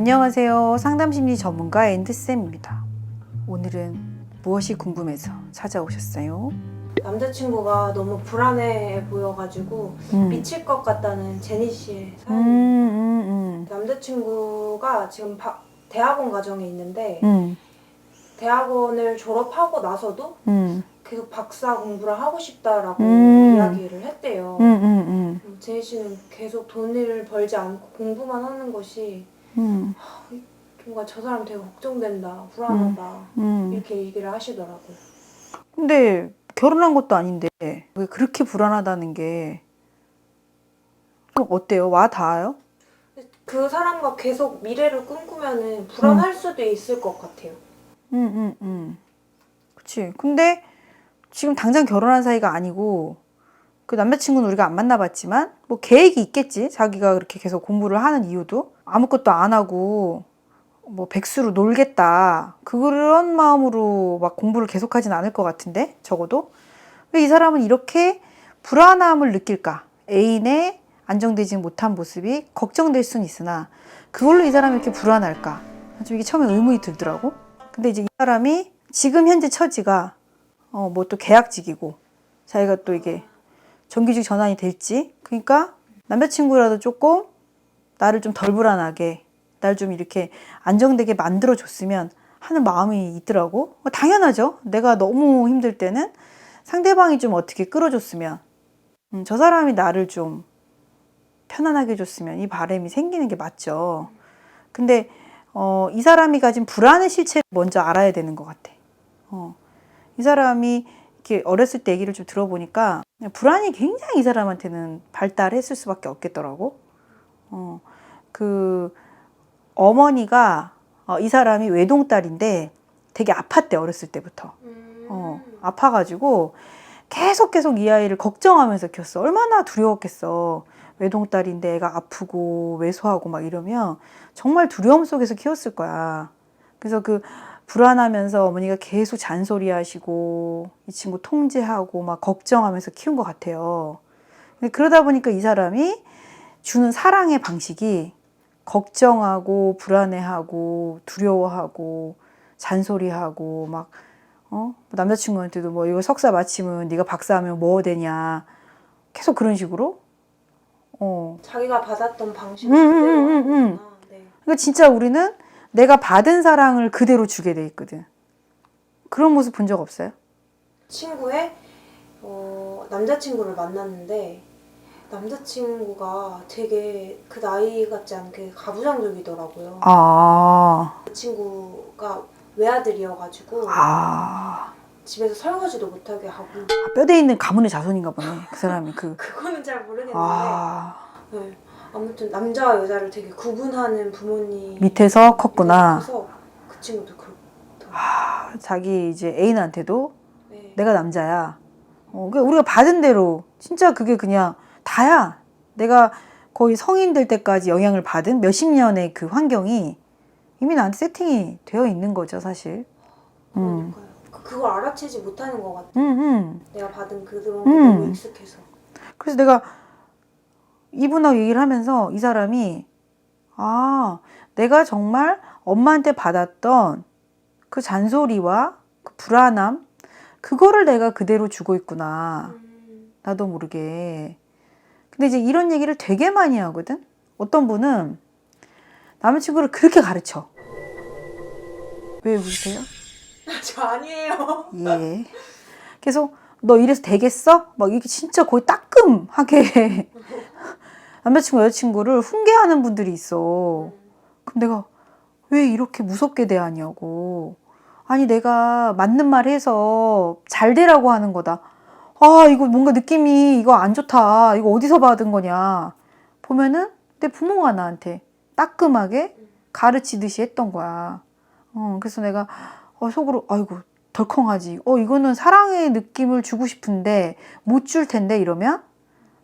안녕하세요. 상담심리 전문가 앤드쌤입니다. 오늘은 무엇이 궁금해서 찾아오셨어요? 남자친구가 너무 불안해 보여가지고 미칠 것 같다는 제니 씨의 사연. 남자친구가 지금 대학원 과정에 있는데 대학원을 졸업하고 나서도 계속 박사 공부를 하고 싶다라고 이야기를 했대요. 제니 씨는 계속 돈을 벌지 않고 공부만 하는 것이 뭔가 저 사람 되게 걱정된다, 불안하다 이렇게 얘기를 하시더라고요. 근데 결혼한 것도 아닌데 왜 그렇게 불안하다는 게 어때요? 와 닿아요? 그 사람과 계속 미래를 꿈꾸면은 불안할 수도 있을 것 같아요. 그치. 근데 지금 당장 결혼한 사이가 아니고 그 남자친구는 우리가 안 만나봤지만 뭐 계획이 있겠지. 자기가 그렇게 계속 공부를 하는 이유도 아무것도 안 하고 뭐 백수로 놀겠다 그런 마음으로 막 공부를 계속하진 않을 것 같은데 적어도 왜 이 사람은 이렇게 불안함을 느낄까? 애인의 안정되지 못한 모습이 걱정될 수는 있으나 그걸로 이 사람이 이렇게 불안할까? 좀 이게 처음에 의문이 들더라고. 근데 이제 이 사람이 지금 현재 처지가 뭐 또 계약직이고 자기가 또 이게 정규직 전환이 될지 그러니까 남자친구라도 조금 나를 좀 덜 불안하게 날 좀 이렇게 안정되게 만들어줬으면 하는 마음이 있더라고. 당연하죠. 내가 너무 힘들 때는 상대방이 좀 어떻게 끌어줬으면 저 사람이 나를 좀 편안하게 해줬으면 이 바람이 생기는 게 맞죠. 근데 이 사람이 가진 불안의 실체를 먼저 알아야 되는 것 같아. 이 사람이 이렇게 어렸을 때 얘기를 좀 들어보니까 불안이 굉장히 이 사람한테는 발달했을 수밖에 없겠더라고. 그 어머니가 이 사람이 외동딸인데 되게 아팠대 어렸을 때부터. 아파가지고 계속 이 아이를 걱정하면서 키웠어. 얼마나 두려웠겠어. 외동딸인데 애가 아프고 왜소하고 막 이러면 정말 두려움 속에서 키웠을 거야. 그래서 그 불안하면서 어머니가 계속 잔소리하시고 이 친구 통제하고 막 걱정하면서 키운 것 같아요. 근데 그러다 보니까 이 사람이 주는 사랑의 방식이 걱정하고 불안해하고 두려워하고 잔소리하고 막 남자친구한테도 뭐 이거 석사 마치면 네가 박사하면 뭐 되냐 계속 그런 식으로 자기가 받았던 방식 그대로 하는구나. 네. 그러니까 진짜 우리는 내가 받은 사랑을 그대로 주게 돼 있거든. 그런 모습 본 적 없어요? 친구의 남자친구를 만났는데 남자친구가 되게 그 나이 같지 않게 가부장적이더라고요. 그 친구가 외아들이어가지고 집에서 설거지도 못하게 하고 뼈대 있는 가문의 자손인가 보네 그 사람이. 그거는 잘 모르겠는데 네. 아무튼 남자와 여자를 되게 구분하는 부모님 밑에서 컸구나. 그래서 그 친구도 그렇더라고요. 자기 이제 애인한테도 네. 내가 남자야. 그러니까 우리가 받은 대로 진짜 그게 그냥 다야. 내가 거의 성인 될 때까지 영향을 받은 몇십 년의 그 환경이 이미 나한테 세팅이 되어 있는 거죠 사실. 그러니까요. 그걸 알아채지 못하는 것 같아요. 내가 받은 그런 게 너무 익숙해서. 그래서 내가 이분하고 얘기를 하면서 이 사람이 내가 정말 엄마한테 받았던 그 잔소리와 그 불안함 그거를 내가 그대로 주고 있구나. 나도 모르게. 근데 이제 이런 얘기를 되게 많이 하거든. 어떤 분은 남자친구를 그렇게 가르쳐. 왜 웃으세요? 저 아니에요. 예. 계속 너 이래서 되겠어? 막 이렇게 진짜 거의 따끔하게 남자친구 여자친구를 훈계하는 분들이 있어. 그럼 내가 왜 이렇게 무섭게 대하냐고. 아니 내가 맞는 말 해서 잘 되라고 하는 거다. 이거 뭔가 느낌이 이거 안 좋다. 이거 어디서 받은 거냐. 보면은 내 부모가 나한테 따끔하게 가르치듯이 했던 거야. 그래서 내가 속으로 아이고 덜컹하지. 이거는 사랑의 느낌을 주고 싶은데 못 줄 텐데 이러면.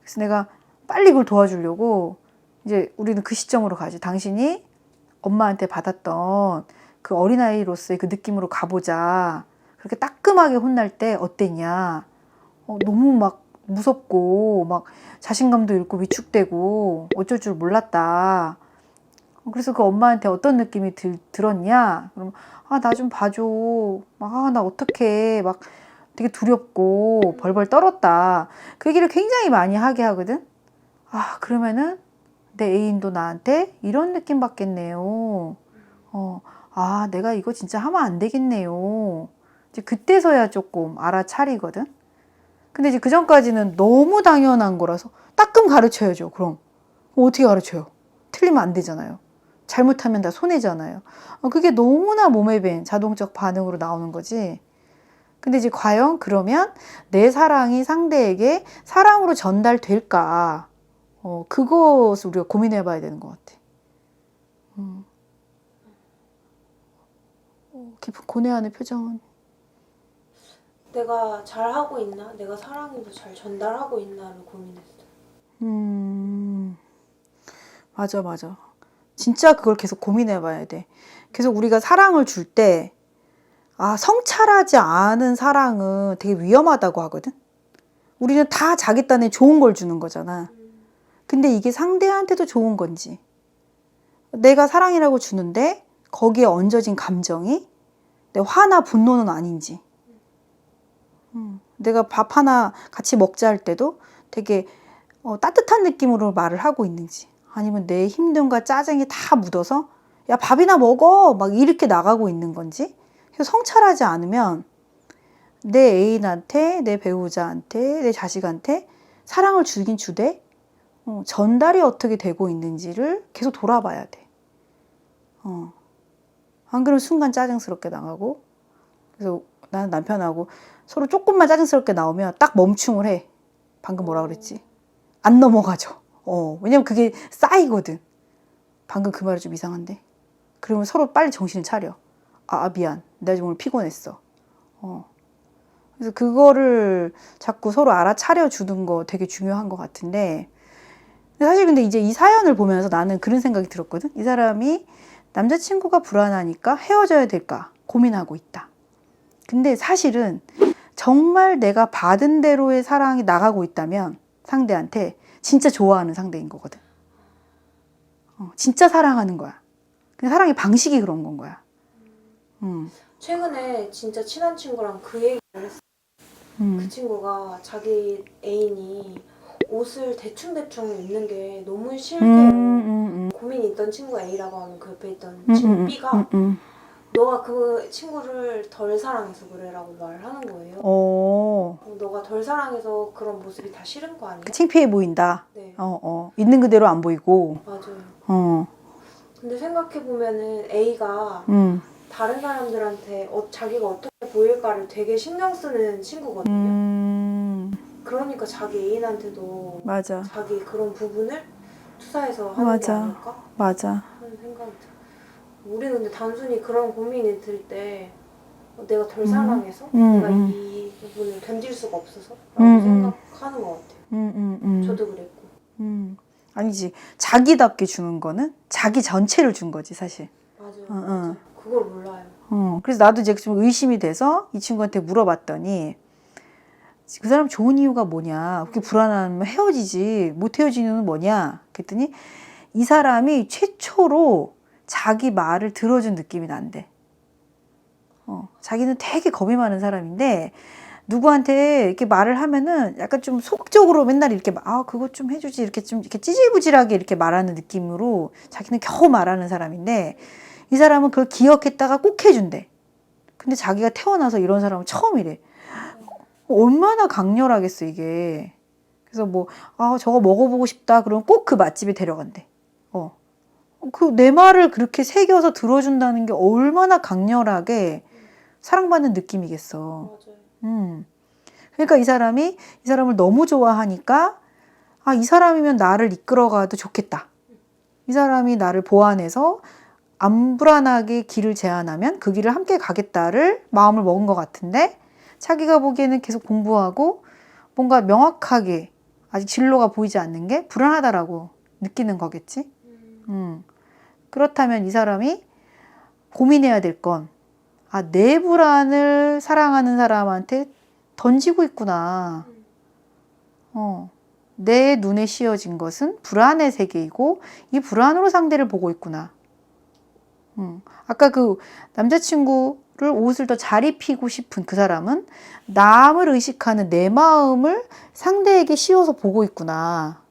그래서 내가 빨리 그걸 도와주려고 이제 우리는 그 시점으로 가지. 당신이 엄마한테 받았던 그 어린아이로서의 그 느낌으로 가보자. 그렇게 따끔하게 혼날 때 어땠냐. 너무 막 무섭고 막 자신감도 잃고 위축되고 어쩔 줄 몰랐다. 그래서 그 엄마한테 어떤 느낌이 들었냐? 그럼 나 좀 봐줘. 막 나 어떡해. 막 되게 두렵고 벌벌 떨었다. 그 얘기를 굉장히 많이 하게 하거든. 그러면은 내 애인도 나한테 이런 느낌 받겠네요. 내가 이거 진짜 하면 안 되겠네요. 이제 그때서야 조금 알아차리거든. 근데 이제 그 전까지는 너무 당연한 거라서 따끔 가르쳐야죠. 그럼 어떻게 가르쳐요? 틀리면 안 되잖아요. 잘못하면 다 손해잖아요. 그게 너무나 몸에 밴 자동적 반응으로 나오는 거지. 근데 이제 과연 그러면 내 사랑이 상대에게 사랑으로 전달될까? 그것을 우리가 고민해 봐야 되는 것 같아. 깊은 고뇌하는 표정은. 내가 잘하고 있나? 내가 사랑도 잘 전달하고 있나를 고민했어. 맞아. 진짜 그걸 계속 고민해 봐야 돼. 계속 우리가 사랑을 줄 때, 성찰하지 않은 사랑은 되게 위험하다고 하거든? 우리는 다 자기 딴에 좋은 걸 주는 거잖아. 근데 이게 상대한테도 좋은 건지, 내가 사랑이라고 주는데 거기에 얹어진 감정이 내 화나 분노는 아닌지, 내가 밥 하나 같이 먹자 할 때도 되게 따뜻한 느낌으로 말을 하고 있는지, 아니면 내 힘듦과 짜증이 다 묻어서 야 밥이나 먹어 막 이렇게 나가고 있는 건지. 그래서 성찰하지 않으면 내 애인한테, 내 배우자한테, 내 자식한테 사랑을 주긴 주되 전달이 어떻게 되고 있는지를 계속 돌아봐야 돼. 안 그러면 순간 짜증스럽게 나가고. 그래서 나는 남편하고 서로 조금만 짜증스럽게 나오면 딱 멈춤을 해. 방금 뭐라 그랬지? 안 넘어가죠. 왜냐면 그게 쌓이거든. 방금 그 말이 좀 이상한데? 그러면 서로 빨리 정신을 차려. 미안. 내가 좀 오늘 피곤했어. 그래서 그거를 자꾸 서로 알아차려 주는 거 되게 중요한 것 같은데, 사실 근데 이제 이 사연을 보면서 나는 그런 생각이 들었거든. 이 사람이 남자친구가 불안하니까 헤어져야 될까 고민하고 있다. 근데 사실은 정말 내가 받은 대로의 사랑이 나가고 있다면 상대한테 진짜 좋아하는 상대인 거거든. 진짜 사랑하는 거야. 그냥 사랑의 방식이 그런 건 거야. 최근에 진짜 친한 친구랑 그 얘기를 했어. 그 친구가 자기 애인이 옷을 대충대충 입는 게 너무 싫대요. 고민이 있던 친구가 A라고 하면 그 옆에 있던 친구 B가 너가 그 친구를 덜 사랑해서 그래라고 말을 하는 거예요. 너가 덜 사랑해서 그런 모습이 다 싫은 거 아니야? 창피해 보인다. 네. 있는 그대로 안 보이고. 맞아요. 근데 생각해보면은 A가 다른 사람들한테 자기가 어떻게 보일까를 되게 신경 쓰는 친구거든요. 그러니까 자기 애인한테도 맞아. 자기 그런 부분을 투사해서 하는 게 아닐까? 맞아. 하는 생각이 들어요. 우리는 근데 단순히 그런 고민이 들 때 내가 덜 사랑해서 내가 이 부분을 견딜 수가 없어서 라고 생각하는 것 같아요. 저도 그랬고. 아니지. 자기답게 주는 거는 자기 전체를 준 거지 사실. 맞아요. 그걸 몰라요. 그래서 나도 이제 좀 의심이 돼서 이 친구한테 물어봤더니 그 사람 좋은 이유가 뭐냐, 그렇게 불안하면 헤어지지, 못 헤어지는 이유는 뭐냐 그랬더니 이 사람이 최초로 자기 말을 들어준 느낌이 난대. 자기는 되게 겁이 많은 사람인데 누구한테 이렇게 말을 하면은 약간 좀 속적으로 맨날 이렇게 그거 좀 해주지 이렇게 좀 이렇게 찌질부질하게 이렇게 말하는 느낌으로 자기는 겨우 말하는 사람인데, 이 사람은 그걸 기억했다가 꼭 해준대. 근데 자기가 태어나서 이런 사람은 처음이래. 얼마나 강렬하겠어 이게. 그래서 저거 먹어보고 싶다 그러면 꼭 그 맛집에 데려간대. 그 내 말을 그렇게 새겨서 들어준다는 게 얼마나 강렬하게 사랑받는 느낌이겠어. 맞아요. 그러니까 이 사람을 너무 좋아하니까 이 사람이면 나를 이끌어가도 좋겠다. 이 사람이 나를 보완해서 안 불안하게 길을 제안하면 그 길을 함께 가겠다를 마음을 먹은 것 같은데, 자기가 보기에는 계속 공부하고 뭔가 명확하게 아직 진로가 보이지 않는 게 불안하다라고 느끼는 거겠지. 그렇다면 이 사람이 고민해야 될 건, 내 불안을 사랑하는 사람한테 던지고 있구나. 내 눈에 씌어진 것은 불안의 세계이고 이 불안으로 상대를 보고 있구나. 아까 그 남자친구를 옷을 더 잘 입히고 싶은 그 사람은 남을 의식하는 내 마음을 상대에게 씌워서 보고 있구나.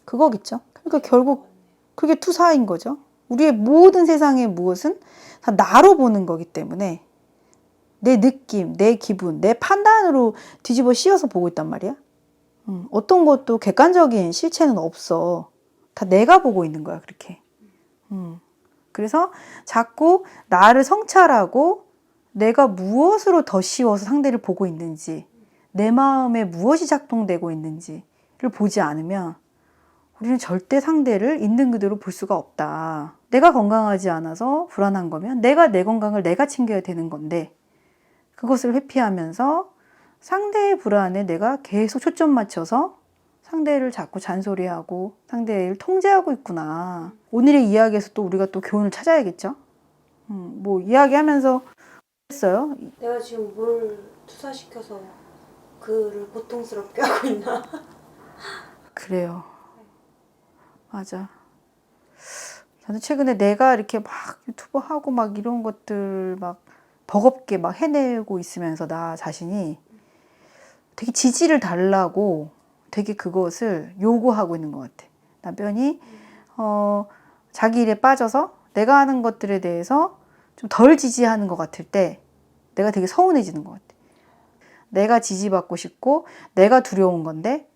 그거겠죠. 그러니까 결국 그게 투사인 거죠. 우리의 모든 세상의 무엇은 다 나로 보는 거기 때문에 내 느낌, 내 기분, 내 판단으로 뒤집어 씌워서 보고 있단 말이야. 어떤 것도 객관적인 실체는 없어. 다 내가 보고 있는 거야, 그렇게. 그래서 자꾸 나를 성찰하고 내가 무엇으로 더 씌워서 상대를 보고 있는지, 내 마음에 무엇이 작동되고 있는지를 보지 않으면 우리는 절대 상대를 있는 그대로 볼 수가 없다. 내가 건강하지 않아서 불안한 거면 내가 내 건강을 내가 챙겨야 되는 건데 그것을 회피하면서 상대의 불안에 내가 계속 초점 맞춰서 상대를 자꾸 잔소리하고 상대를 통제하고 있구나. 오늘의 이야기에서 또 우리가 또 교훈을 찾아야겠죠? 뭐 이야기하면서 했어요. 내가 지금 뭘 투사시켜서 그를 고통스럽게 하고 있나? 그래요. 맞아. 저는 최근에 내가 이렇게 막 유튜브 하고 막 이런 것들 막 버겁게 막 해내고 있으면서 나 자신이 되게 지지를 달라고 되게 그것을 요구하고 있는 것 같아. 남편이 자기 일에 빠져서 내가 하는 것들에 대해서 좀 덜 지지하는 것 같을 때 내가 되게 서운해지는 것 같아. 내가 지지받고 싶고 내가 두려운 건데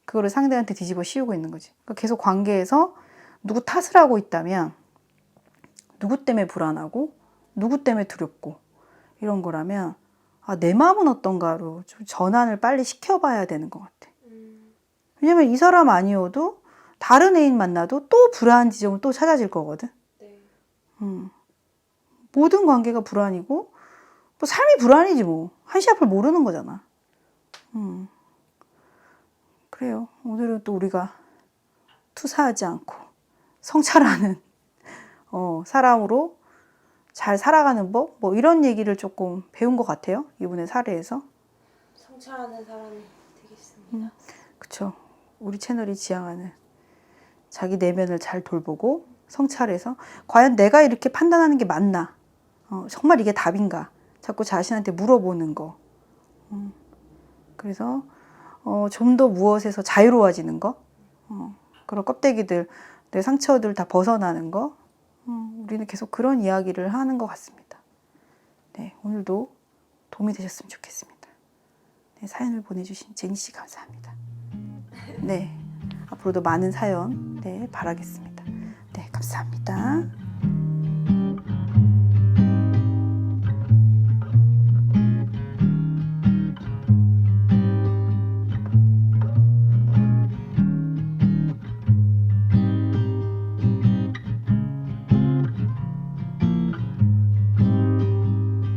그거를 상대한테 뒤집어 씌우고 있는 거지. 그러니까 계속 관계에서 누구 탓을 하고 있다면 누구 때문에 불안하고 누구 때문에 두렵고 이런 거라면 내 마음은 어떤가로 좀 전환을 빨리 시켜봐야 되는 것 같아. 왜냐면 이 사람 아니어도 다른 애인 만나도 또 불안한 지점을 또 찾아질 거거든. 네. 모든 관계가 불안이고 뭐 삶이 불안이지 뭐. 한시 앞을 모르는 거잖아. 그래요. 오늘은 또 우리가 투사하지 않고 성찰하는 사람으로 잘 살아가는 법? 뭐 이런 얘기를 조금 배운 것 같아요. 이분의 사례에서. 성찰하는 사람이 되겠습니다. 그쵸. 우리 채널이 지향하는 자기 내면을 잘 돌보고 성찰해서 과연 내가 이렇게 판단하는 게 맞나? 정말 이게 답인가? 자꾸 자신한테 물어보는 거. 그래서 좀 더 무엇에서 자유로워지는 거. 그런 껍데기들, 내 상처들 다 벗어나는 거. 우리는 계속 그런 이야기를 하는 것 같습니다. 네, 오늘도 도움이 되셨으면 좋겠습니다. 네, 사연을 보내주신 제니 씨 감사합니다. 네, 앞으로도 많은 사연 바라겠습니다. 네, 감사합니다.